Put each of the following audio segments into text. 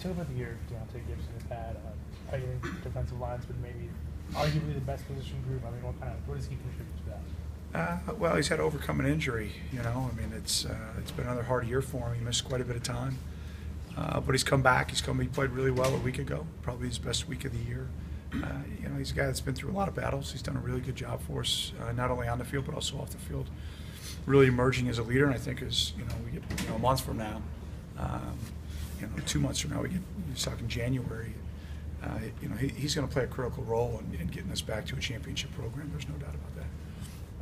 talk about the year Deontay Gibson has had. I think defensive line's been maybe arguably the best position group. I mean, what does he contribute to that? Well, he's had to overcome an injury. I mean, it's been another hard year for him. He missed quite a bit of time, but he's come back. He played really well a week ago, probably his best week of the year. He's a guy that's been through a lot of battles. He's done a really good job for us, not only on the field but also off the field. Really emerging as a leader, and I think as we get a month from now, 2 months from now, he's talking January. He's going to play a critical role in getting us back to a championship program. There's no doubt about that.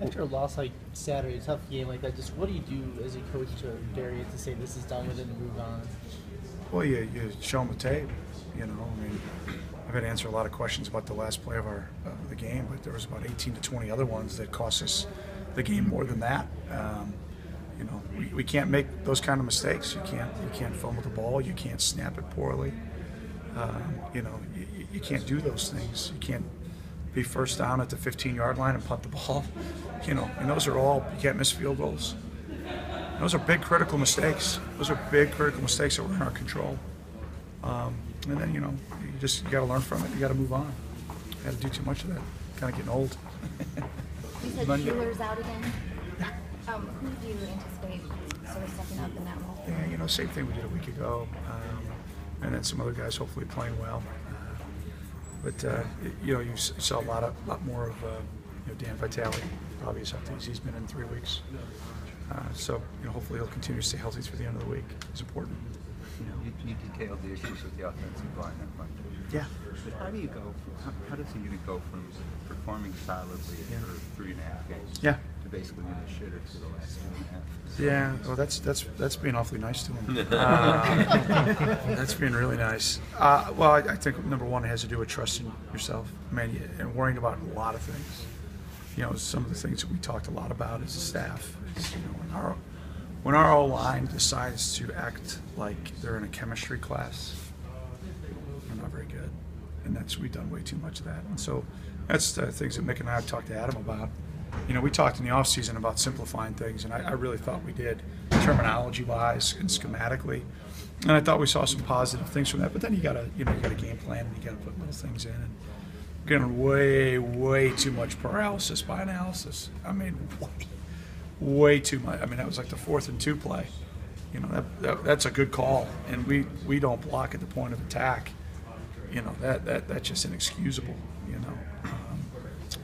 After a loss like Saturday, a tough game like that, just what do you do as a coach to Darius to say this is done with it and move on? Well, you show him the tape. I mean, I've had to answer a lot of questions about the last play of the game, but there was about 18 to 20 other ones that cost us the game more than that. We can't make those kind of mistakes. You can't fumble the ball. You can't snap it poorly. You can't do those things. You can't be first down at the 15-yard line and punt the ball. And those are all, you can't miss field goals. Those are big critical mistakes. Those are big critical mistakes that were in our control. And then, you got to learn from it. You got to move on. You got to do too much of that. Kind of getting old. You said Keeler's out again? Yeah. Who do you anticipate sort of stepping up in that role? Yeah, same thing we did a week ago. And then some other guys hopefully playing well. You saw a lot more of Dan Vitale, probably as healthy as he's been in 3 weeks. So hopefully he'll continue to stay healthy through the end of the week. It's important. You detailed the issues with the offensive line that front. Yeah. How do you go? How does a unit go from performing solidly for 3.5 games? Yeah. To basically being a shitter for the last 2.5? Yeah. Well, that's being awfully nice to him. That's being really nice. Well, I think number one, it has to do with trusting yourself, and worrying about a lot of things. Some of the things that we talked a lot about as a staff is, when our O-line decides to act like they're in a chemistry class, we're not very good. And we've done way too much of that. And so that's the things that Mick and I have talked to Adam about. We talked in the offseason about simplifying things, and I really thought we did, terminology-wise and schematically. And I thought we saw some positive things from that. But then you got to game plan, and you got to put little things in. And getting way too much paralysis by analysis. I mean, way too much. I mean, that was like the 4th and 2 play. That's a good call, and we don't block at the point of attack. That's just inexcusable.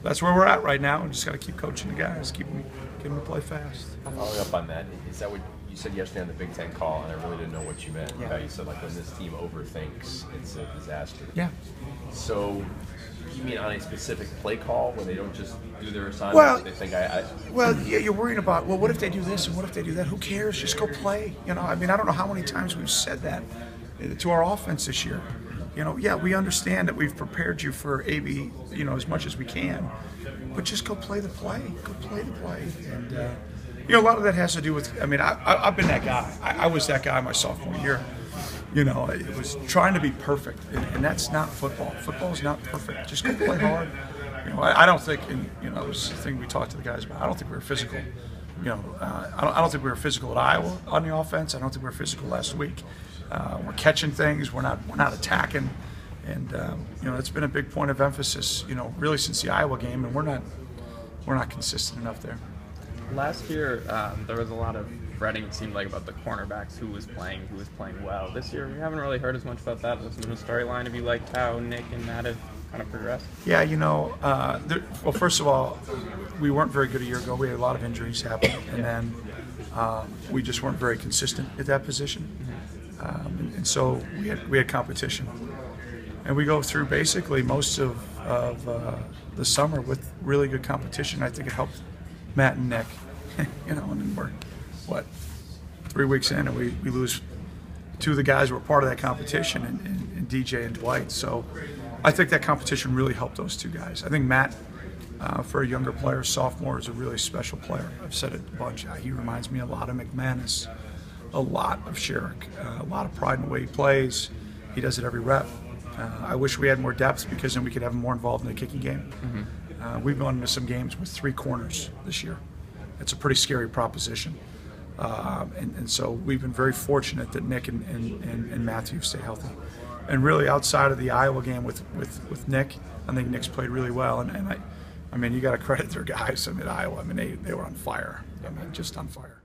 That's where we're at right now. We just got to keep coaching the guys, keep them to play fast. Following up on that, is that what you said yesterday on the Big Ten call? And I really didn't know what you meant. Yeah. You said like when this team overthinks, it's a disaster. Yeah. So you mean on a specific play call when they don't just do their assignment? Well, they think Well, yeah, you're worrying about, what if they do this and what if they do that? Who cares? Just go play. I mean, I don't know how many times we've said that to our offense this year. Yeah, we understand that we've prepared you for AB, as much as we can, but just go play the play. Go play the play. And, a lot of that has to do with, I've been that guy. I was that guy my sophomore year. It was trying to be perfect, and that's not football. Football is not perfect. Just go play hard. I don't think, and it was the thing we talked to the guys about. I don't think we were physical. I don't think we were physical at Iowa on the offense. I don't think we were physical last week. We're catching things. We're not attacking, and it's been a big point of emphasis. Really since the Iowa game, and we're not consistent enough there. Last year, there was a lot of fretting, it seemed like, about the cornerbacks, who was playing well. This year, we haven't really heard as much about that. Listen to the storyline. Have you liked how Nick and Matt have kind of progressed? Yeah, well, first of all, we weren't very good a year ago. We had a lot of injuries happen, and then we just weren't very consistent at that position. And so we had competition. And we go through basically most of the summer with really good competition. I think it helped Matt and Nick, and then we're, 3 weeks in, and we lose 2 of the guys who were part of that competition, and DJ and Dwight. So I think that competition really helped those 2 guys. I think Matt, for a younger player, sophomore, is a really special player. I've said it a bunch. He reminds me a lot of McManus, a lot of Sherrick, a lot of pride in the way he plays. He does it every rep. I wish we had more depth, because then we could have him more involved in the kicking game. Mm-hmm. We've gone into some games with 3 corners this year. It's a pretty scary proposition. And so we've been very fortunate that Nick and Matthew stay healthy. And really, outside of the Iowa game with Nick, I think Nick's played really well. And I mean, you got to credit their guys. I mean, Iowa. I mean, they were on fire. I mean, just on fire.